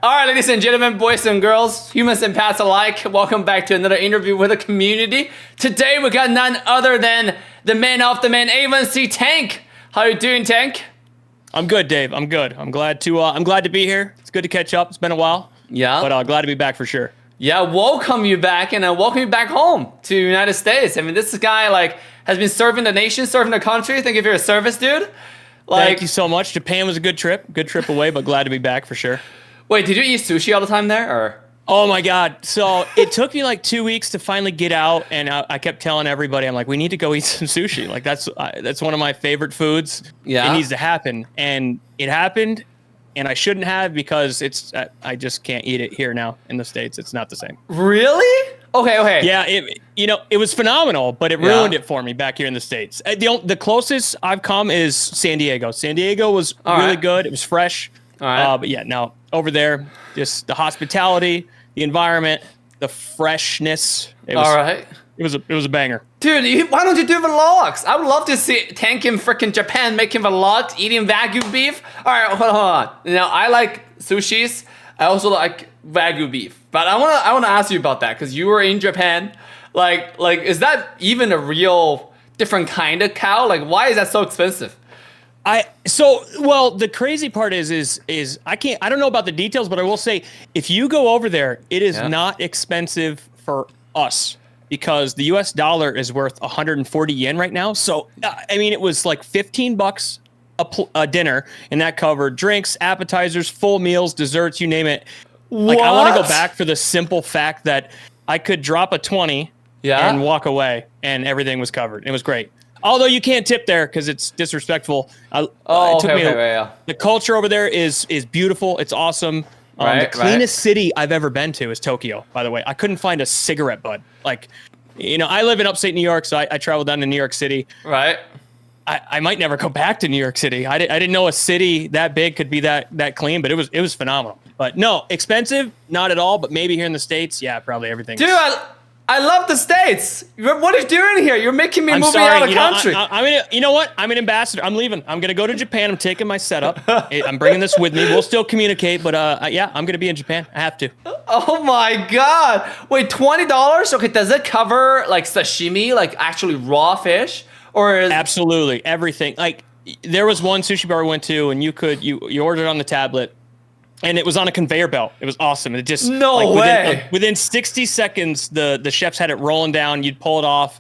All right, ladies and gentlemen, boys and girls, humans and pets alike, welcome back to another interview with the community. Today we got none other than the man of the man, A1c Tank. How you doing, Tank? I'm good, Dave. I'm good. I'm glad to be here. It's good to catch up. It's been a while. Yeah. But glad to be back for sure. Yeah, welcome you back and welcome you back home to the United States. I mean, this guy has been serving the nation, serving the country. Thank you for your service, dude. Thank you so much. Japan was a good trip away, but glad to be back for sure. Wait, did you eat sushi all the time there, or? Oh my God. So it took me like 2 weeks to finally get out, and I kept telling everybody, I'm like, we need to go eat some sushi. Like that's one of my favorite foods. Yeah. It needs to happen. And it happened, and I shouldn't have because I just can't eat it here now in the States. It's not the same. Really? Okay. Yeah, it was phenomenal, but it ruined it for me back here in the States. The closest I've come is San Diego. San Diego was really good. It was fresh. All right. But yeah, no, over there, just the hospitality, the environment, the freshness. All right. It was a banger. Dude, why don't you do vlogs? I would love to see Tank in freaking Japan making vlogs, eating Wagyu beef. All right, hold on. Now, I like sushis. I also like Wagyu beef. But I wanna ask you about that because you were in Japan. Like, is that even a real different kind of cow? Like, why is that so expensive? The crazy part is I don't know about the details, but I will say if you go over there, it is not expensive for us because the US dollar is worth 140 yen right now. So, I mean, it was like $15 a dinner, and that covered drinks, appetizers, full meals, desserts, you name it. Like, I want to go back for the simple fact that I could drop a 20 and walk away, and everything was covered. It was great. Although you can't tip there because it's disrespectful. The culture over there is beautiful. It's awesome. The cleanest city I've ever been to is Tokyo, by the way. I couldn't find a cigarette butt. Like, I live in upstate New York, so I travel down to New York City. Right. I might never go back to New York City. I didn't know a city that big could be that clean, but it was phenomenal. But no, expensive, not at all. But maybe here in the States, yeah, probably everything. Dude, I love the States. What are you doing here? You're making me move sorry, out of the country. You know what? I'm an ambassador. I'm leaving. I'm going to go to Japan. I'm taking my setup. I'm bringing this with me. We'll still communicate, but yeah, I'm going to be in Japan. I have to. Oh my God. Wait, $20? Okay, does it cover like sashimi, like actually raw fish? Absolutely. Everything. Like there was one sushi bar we went to and you ordered on the tablet. And it was on a conveyor belt. It was awesome. It just within 60 seconds, the chefs had it rolling down. You'd pull it off,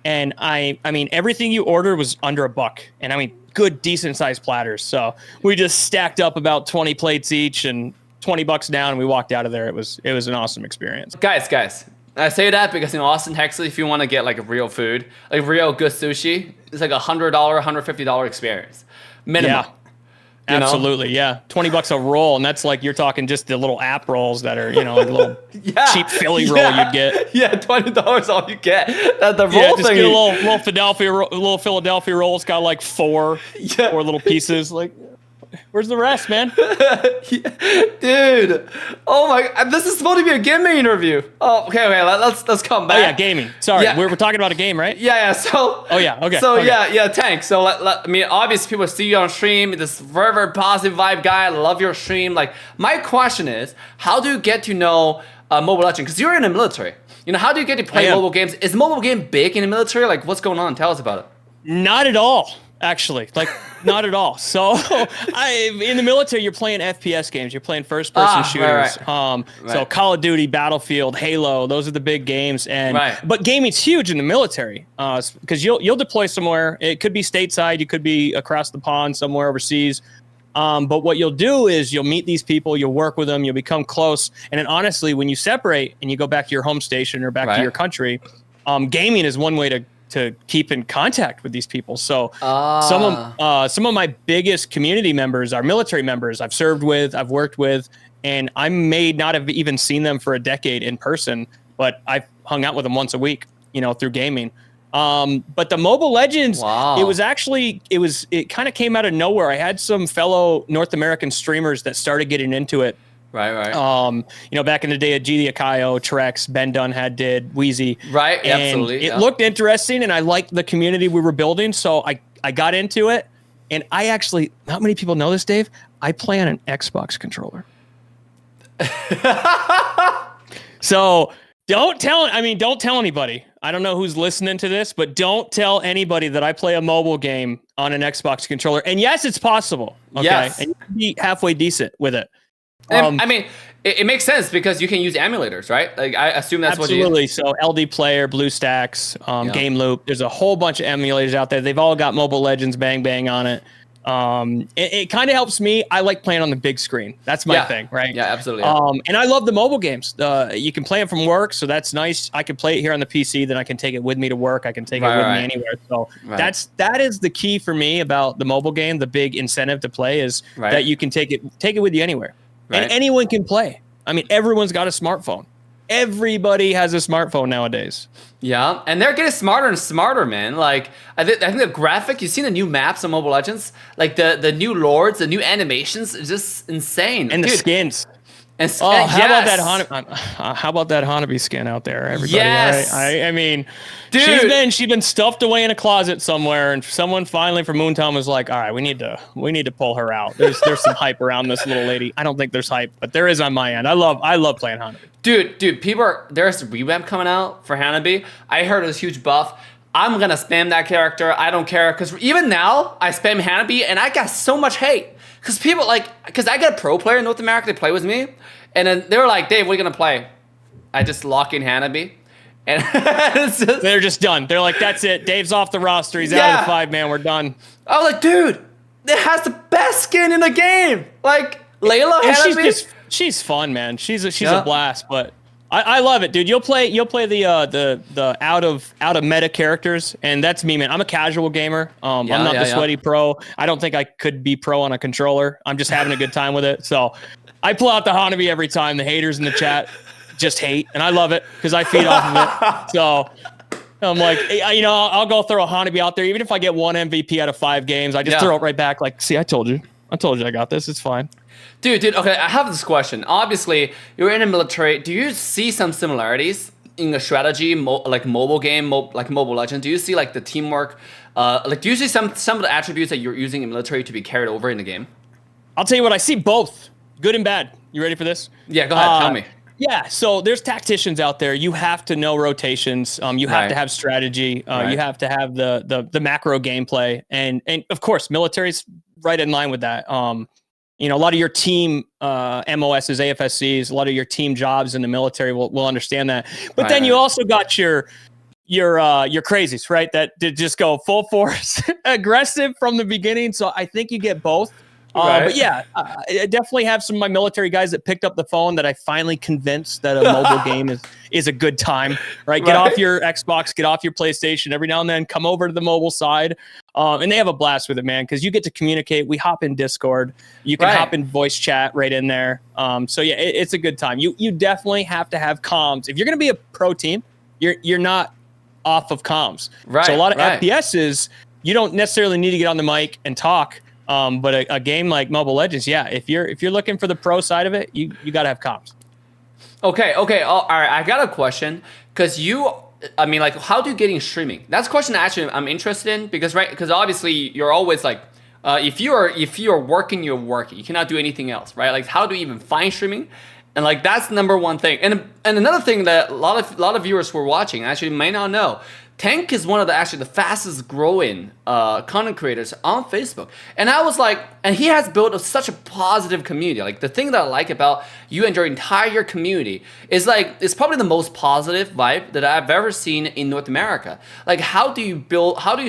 and I mean everything you ordered was under $1, and I mean good, decent sized platters. So we just stacked up about 20 plates each, and $20 down, and we walked out of there. It was an awesome experience. Guys, I say that because in Austin, Texas, if you want to get like real food, like real good sushi, it's like $100, $150 experience minimum. Yeah. Absolutely, yeah. $20 a roll, and that's like you're talking just the little app rolls that are, like a little cheap Philly roll you'd get. Yeah, $20 all you get. The roll just thing. Get a little Philadelphia roll. It's got like four little pieces. Like, where's the rest, man? Dude, oh my! This is supposed to be a gaming interview. Oh, okay. Let's come back. Oh yeah, gaming. Sorry, we're talking about a game, right? Yeah. So. Oh yeah. Okay. So okay. yeah, Tank. So I mean, obviously people see you on stream. This very, very positive vibe guy. I love your stream. Like, my question is, how do you get to know Mobile Legends? Because you're in the military. How do you get to play mobile games? Is mobile game big in the military? Like, what's going on? Tell us about it. Not at all. Actually, not at all. So, in the military, you're playing FPS games. You're playing first-person shooters. Right. So Call of Duty, Battlefield, Halo. Those are the big games. But gaming's huge in the military because you'll deploy somewhere. It could be stateside. You could be across the pond somewhere overseas. But what you'll do is you'll meet these people. You'll work with them. You'll become close. And then, honestly, when you separate and you go back to your home station or back to your country, gaming is one way to keep in contact with these people. So some of my biggest community members are military members I've served with, I've worked with, and I may not have even seen them for a decade in person, but I've hung out with them once a week, through gaming. But the Mobile Legends, it kind of came out of nowhere. I had some fellow North American streamers that started getting into it. Right. Back in the day, G Akayo, Trex, Ben Dunhad did, Wheezy. Right, and absolutely. It looked interesting, and I liked the community we were building, so I got into it. And I actually, not many people know this, Dave, I play on an Xbox controller. So don't tell anybody. I don't know who's listening to this, but don't tell anybody that I play a mobile game on an Xbox controller. And yes, it's possible. Okay. Yes. And you can be halfway decent with it. I mean, it makes sense because you can use emulators, right? Like I assume that's absolutely. So LD Player, BlueStacks, Game Loop. There's a whole bunch of emulators out there. They've all got Mobile Legends Bang Bang on it. It kind of helps me. I like playing on the big screen. That's my thing, right? Yeah, absolutely. And I love the mobile games. You can play them from work, so that's nice. I can play it here on the PC, then I can take it with me to work. I can take it with me anywhere. So that is the key for me about the mobile game. The big incentive to play is that you can take it with you anywhere, and anyone can play. I mean, everyone's got a smartphone. Everybody has a smartphone nowadays. Yeah, and they're getting smarter and smarter, man. Like I think the graphic, you've seen the new maps on Mobile Legends, like the new lords, the new animations, is just insane. And the skins. And how about that Hanabi skin out there, everybody? Yes. I mean, dude, she's been stuffed away in a closet somewhere, and someone finally from Moontown was like, all right, we need to pull her out. There's some hype around this little lady. I don't think there's hype, but there is on my end. I love playing Hanabi. Dude, there's a revamp coming out for Hanabi. I heard it was huge buff. I'm gonna spam that character. I don't care, because even now I spam Hanabi and I got so much hate. Because people because I got a pro player in North America, they play with me, and then they were like, Dave, what are you gonna play? I just lock in Hanabi, and they're just done. They're like, that's it. Dave's off the roster. He's out of the 5-man. We're done. I was like, dude, it has the best skin in the game. Like Layla Hanabi. She's fun, man. She's a blast, but I love it, dude. You'll play the out of meta characters, and that's me, man. I'm a casual gamer. I'm not the sweaty pro. I don't think I could be pro on a controller. I'm just having a good time with it. So I pull out the Hanabi every time. The haters in the chat just hate, and I love it because I feed off of it. So I'm like, I'll go throw a Hanabi out there, even if I get 1 MVP out of 5 games. I just throw it right back. Like, see, I told you I got this. It's fine. Dude, okay, I have this question. Obviously, you're in the military. Do you see some similarities in the strategy, like mobile game, like Mobile Legends? Do you see like the teamwork? Do you see some of the attributes that you're using in military to be carried over in the game? I'll tell you what, I see both, good and bad. You ready for this? Yeah, go ahead, tell me. Yeah, so there's tacticians out there. You have to know rotations. You have to have strategy. You have to have the macro gameplay, and of course, military's right in line with that. A lot of your team MOSs, AFSCs, a lot of your team jobs in the military will understand that. But then you also got your crazies, right? That did just go full force, aggressive from the beginning. So I think you get both. But yeah, I definitely have some of my military guys that picked up the phone that I finally convinced that a mobile game is a good time, right? Get off your Xbox, get off your PlayStation every now and then, come over to the mobile side. And they have a blast with it, man, because you get to communicate. We hop in Discord. You can hop in voice chat right in there. So yeah, it's a good time. You definitely have to have comms. If you're going to be a pro team, you're not off of comms. Right. So a lot of FPSs, you don't necessarily need to get on the mic and talk. But a game like Mobile Legends, if you're looking for the pro side of it, you got to have comms. Okay. All right. I got a question because how do you get in streaming? That's a question that actually I'm interested in because obviously you're always like, if you're working, you're working. You cannot do anything else, right? Like, how do you even find streaming? And like that's number one thing. And another thing that a lot of viewers who are watching actually may not know. Tank is one of the fastest growing content creators on Facebook. And I was like, and he has built such a positive community. Like the thing that I like about you and your entire community is like, it's probably the most positive vibe that I've ever seen in North America. Like how do you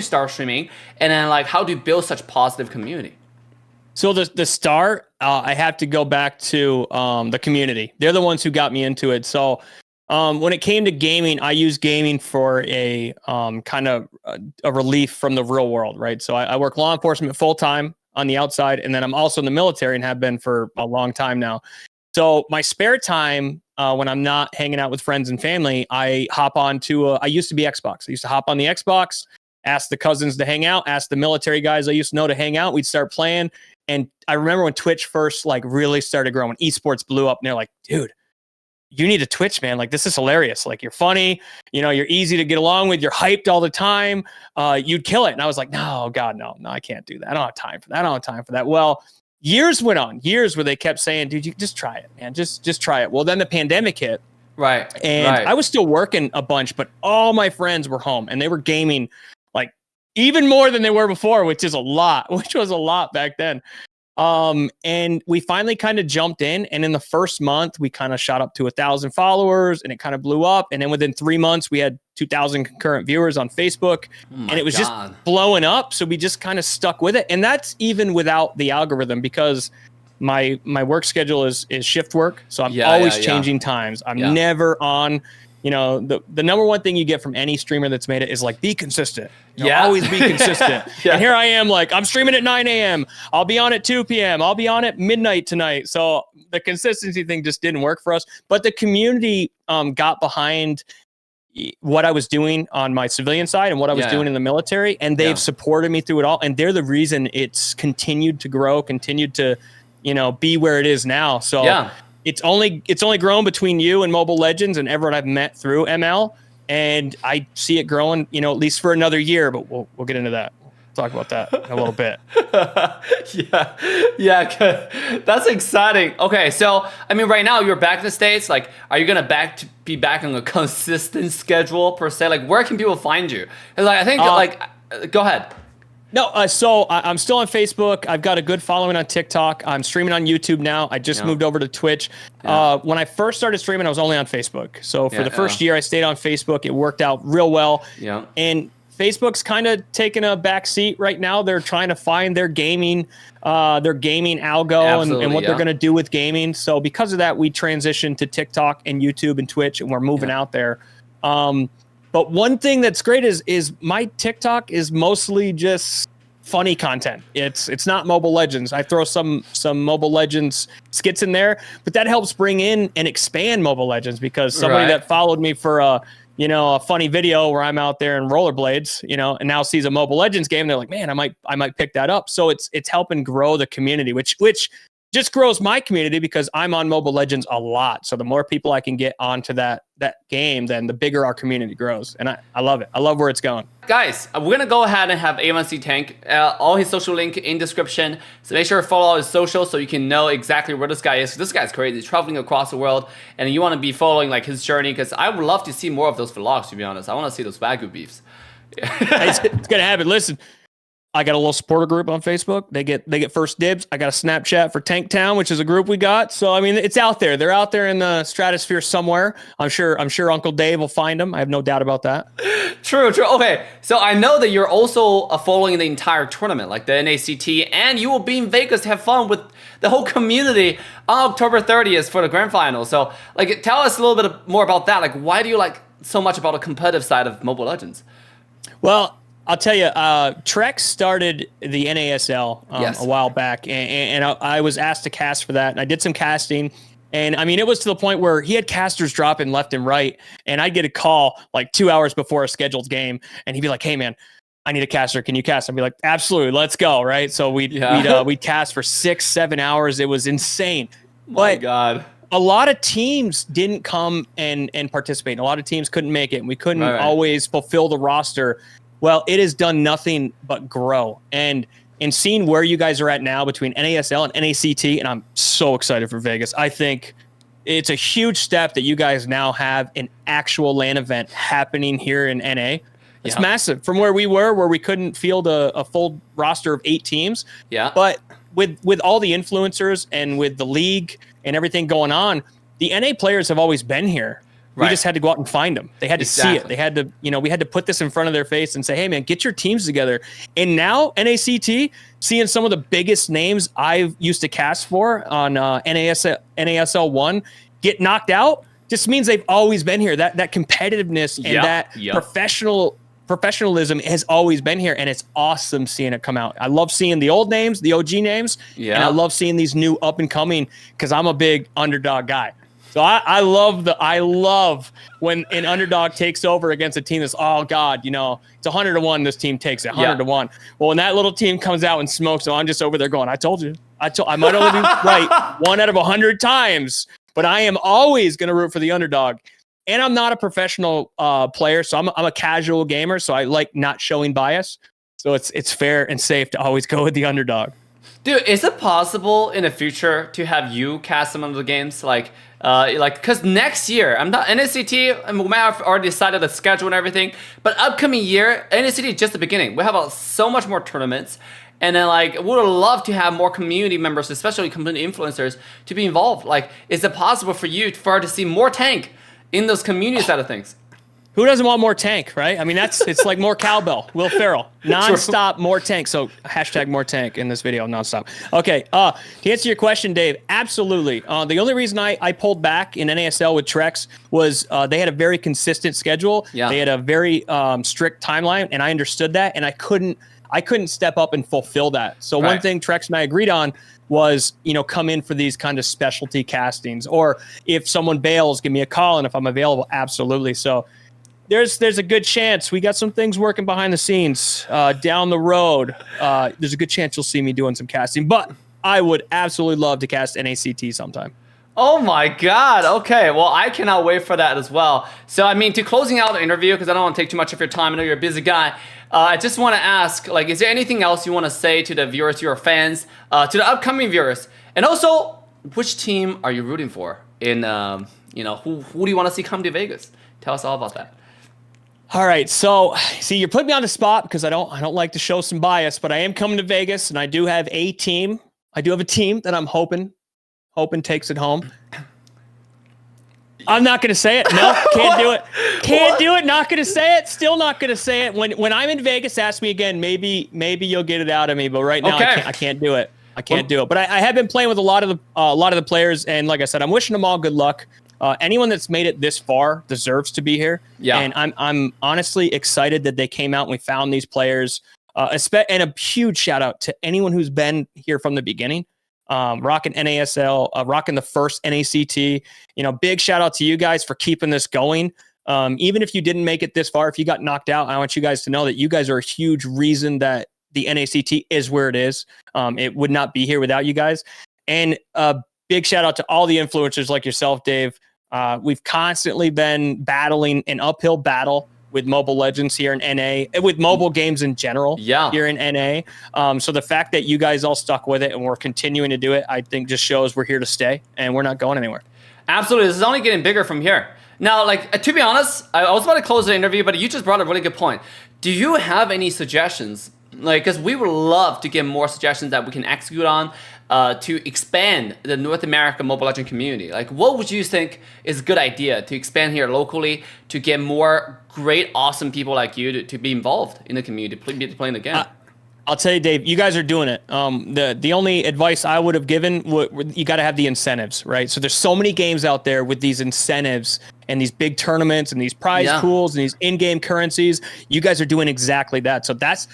start streaming? And then like, how do you build such positive community? So the start, I have to go back to the community. They're the ones who got me into it. So when it came to gaming, I used gaming for a kind of a relief from the real world, right? So I work law enforcement full time on the outside, and then I'm also in the military and have been for a long time now. So my spare time, when I'm not hanging out with friends and family, I hop on to I used to be Xbox. I used to hop on the Xbox, ask the cousins to hang out, ask the military guys I used to know to hang out. We'd start playing. And I remember when Twitch first like really started growing, when esports blew up, and they're like, dude, you need a Twitch, man. Like, this is hilarious. Like, you're funny, you're easy to get along with. You're hyped all the time. You'd kill it. And I was like, no, God, no, I can't do that. I don't have time for that. Well, years went on, years where they kept saying, dude, you just try it, man. Just try it. Well, then the pandemic hit. Right. And I was still working a bunch, but all my friends were home and they were gaming like even more than they were before, which was a lot back then. And we finally kind of jumped in, and in the first month we kind of shot up to 1,000 followers and it kind of blew up. And then within 3 months we had 2,000 concurrent viewers on Facebook, and it was just blowing up. So we just kind of stuck with it. And that's even without the algorithm, because my work schedule is shift work. So I'm always changing times. I'm never on. You know, the number one thing you get from any streamer that's made it is like, be consistent. Always be consistent. And here I am, like, I'm streaming at 9 a.m. I'll be on at 2 p.m. I'll be on at midnight tonight. So the consistency thing just didn't work for us. But the community got behind what I was doing on my civilian side and what I was doing in the military. And they've supported me through it all. And they're the reason it's continued to grow, continued to, you know, be where it is now. So it's only grown between you and Mobile Legends and everyone I've met through ML, and I see it growing, you know, at least for another year. But we'll get into that. We'll talk about that in a little bit. That's exciting. Okay, so I mean, right now you're back in the States. Like, are you gonna be back on a consistent schedule per se? Like, where can people find you? 'Cause, like, I think go ahead. No, so I'm still on Facebook. I've got a good following on TikTok. I'm streaming on YouTube now. I just moved over to Twitch. When I first started streaming, I was only on Facebook. So for the first year, I stayed on Facebook. It worked out real well. And Facebook's kind of taking a back seat right now. They're trying to find their gaming algo and what they're going to do with gaming. So because of that, we transitioned to TikTok and YouTube and Twitch, and we're moving out there. But one thing that's great is my TikTok is mostly just funny content. It's not Mobile Legends. I throw some Mobile Legends skits in there, but that helps bring in and expand Mobile Legends, because somebody that followed me for a funny video where I'm out there in rollerblades, you know, and now sees a Mobile Legends game, they're like, man, I might pick that up. So it's helping grow the community, which just grows my community, because I'm on Mobile Legends a lot. So the more people I can get onto that game, then the bigger our community grows. And I love it. I love where it's going. Guys, we're going to go ahead and have A1c Tank, all his social link in description. So make sure to follow all his socials so you can know exactly where this guy is. This guy's crazy. He's traveling across the world, and you want to be following like his journey, because I would love to see more of those vlogs, to be honest. I want to see those Wagyu beefs. It's going to happen. Listen, I got a little supporter group on Facebook. They get first dibs. I got a Snapchat for Tank Town, which is a group we got. So I mean, it's out there. They're out there in the stratosphere somewhere. I'm sure Uncle Dave will find them. I have no doubt about that. True. Okay, so I know that you're also following the entire tournament, like the NACT, and you will be in Vegas to have fun with the whole community on October 30th for the grand final. So like, tell us a little bit more about that. Like, why do you like so much about the competitive side of Mobile Legends? Well, I'll tell you, Trex started the NASL a while back, and I was asked to cast for that, and I did some casting. And I mean, it was to the point where he had casters dropping left and right, and I'd get a call like 2 hours before a scheduled game, and he'd be like, hey, man, I need a caster. Can you cast? I'd be like, absolutely, let's go, right? So we'd cast for 6-7 hours. It was insane. My God. A lot of teams didn't come and participate. A lot of teams couldn't make it, and we couldn't always fulfill the roster. Well, it has done nothing but grow. And in seeing where you guys are at now between NASL and NACT, and I'm so excited for Vegas. I think it's a huge step that you guys now have an actual LAN event happening here in NA. It's massive from where we were, where we couldn't field a full roster of 8 teams. Yeah. But with all the influencers and with the league and everything going on, the NA players have always been here. We just had to go out and find them. They had to see it. They had to, we had to put this in front of their face and say, hey, man, get your teams together. And now NACT, seeing some of the biggest names I've used to cast for on NASL 1 get knocked out, just means they've always been here. That competitiveness and that professionalism has always been here, and it's awesome seeing it come out. I love seeing the old names, the OG names, and I love seeing these new up and coming, because I'm a big underdog guy. So I love when an underdog takes over against a team that's, oh God, it's 100-1. This team takes it 100-1. Well, when that little team comes out and smokes, so I'm just over there going, I told you. I might only be right 1 out of 100 times, but I am always going to root for the underdog. And I'm not a professional player, so I'm a casual gamer. So I like not showing bias. So it's fair and safe to always go with the underdog. Dude, is it possible in the future to have you cast some of the games? Because next year, I'm not NACT, and we might have already decided the schedule and everything, but upcoming year, NACT is just the beginning. We have so much more tournaments, and then we would love to have more community members, especially community influencers, to be involved. Is it possible for you to see more tank in those community side of things? Who doesn't want more tank, right? I mean, it's like more cowbell. Will Ferrell, nonstop more tank. So hashtag more tank in this video, nonstop. Okay, to answer your question, Dave, absolutely. The only reason I pulled back in NASL with Trex was they had a very consistent schedule. Yeah. They had a very strict timeline, and I understood that, and I couldn't step up and fulfill that. So one thing Trex and I agreed on was, come in for these kind of specialty castings, or if someone bails, give me a call, and if I'm available, absolutely. So there's a good chance we got some things working behind the scenes down the road. There's a good chance you'll see me doing some casting, but I would absolutely love to cast NACT sometime. Oh my God. Okay. Well, I cannot wait for that as well. So, to closing out the interview, because I don't want to take too much of your time. I know you're a busy guy. I just want to ask, is there anything else you want to say to the viewers, to your fans, to the upcoming viewers? And also, which team are you rooting for? Who do you want to see come to Vegas? Tell us all about that. All right, so see, you're putting me on the spot because I don't like to show some bias, but I am coming to Vegas, and I do have a team. I do have a team that I'm hoping takes it home. I'm not gonna say it. No, can't do it. Can't do it. Not gonna say it. Still not gonna say it. When I'm in Vegas, ask me again. Maybe you'll get it out of me. But right now, I can't do it. I can't do it. But I have been playing with a lot of the players, and like I said, I'm wishing them all good luck. Anyone that's made it this far deserves to be here. Yeah. And I'm honestly excited that they came out and we found these players. And a huge shout out to anyone who's been here from the beginning. Rocking NASL, rocking the first NACT. Big shout out to you guys for keeping this going. Even if you didn't make it this far, if you got knocked out, I want you guys to know that you guys are a huge reason that the NACT is where it is. It would not be here without you guys. And big shout out to all the influencers like yourself, Dave. We've constantly been battling an uphill battle with Mobile Legends here in NA, and with mobile games in general here in NA. So the fact that you guys all stuck with it and we're continuing to do it, I think just shows we're here to stay and we're not going anywhere. Absolutely. This is only getting bigger from here. Now, to be honest, I was about to close the interview, but you just brought a really good point. Do you have any suggestions? Because we would love to get more suggestions that we can execute on to expand the North America Mobile Legends community. What would you think is a good idea to expand here locally to get more great, awesome people like you to be involved in the community, playing the game? I'll tell you, Dave, you guys are doing it. The only advice I would have given, you got to have the incentives, right? So there's so many games out there with these incentives and these big tournaments and these prize pools and these in-game currencies. You guys are doing exactly that. So that's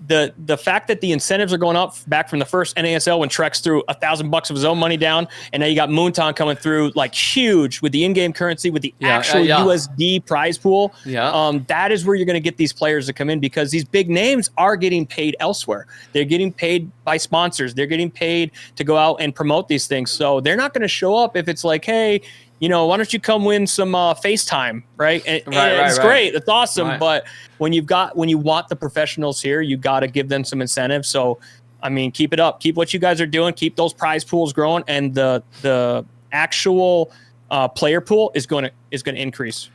the fact that the incentives are going up back from the first NASL when Trex threw $1,000 of his own money down, and now you got Moonton coming through huge with the in-game currency, with the actual USD prize pool. That is where you're going to get these players to come in, because these big names are getting paid elsewhere. They're getting paid by sponsors. They're getting paid to go out and promote these things. So they're not going to show up if it's like, hey, why don't you come win some FaceTime, right? It's great. It's awesome. Right. But when you want the professionals here, you got to give them some incentives. So, keep it up. Keep what you guys are doing. Keep those prize pools growing, and the actual player pool is going to increase.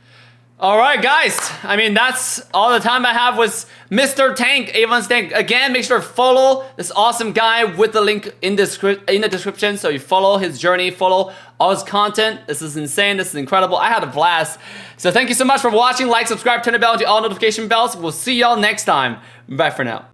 All right, guys. That's all the time I have with Mr. Tank, A1c Tank. Again, make sure to follow this awesome guy with the link in the description. So you follow his journey, follow all his content. This is insane. This is incredible. I had a blast. So thank you so much for watching. Like, subscribe, turn the bell to all notification bells. We'll see y'all next time. Bye for now.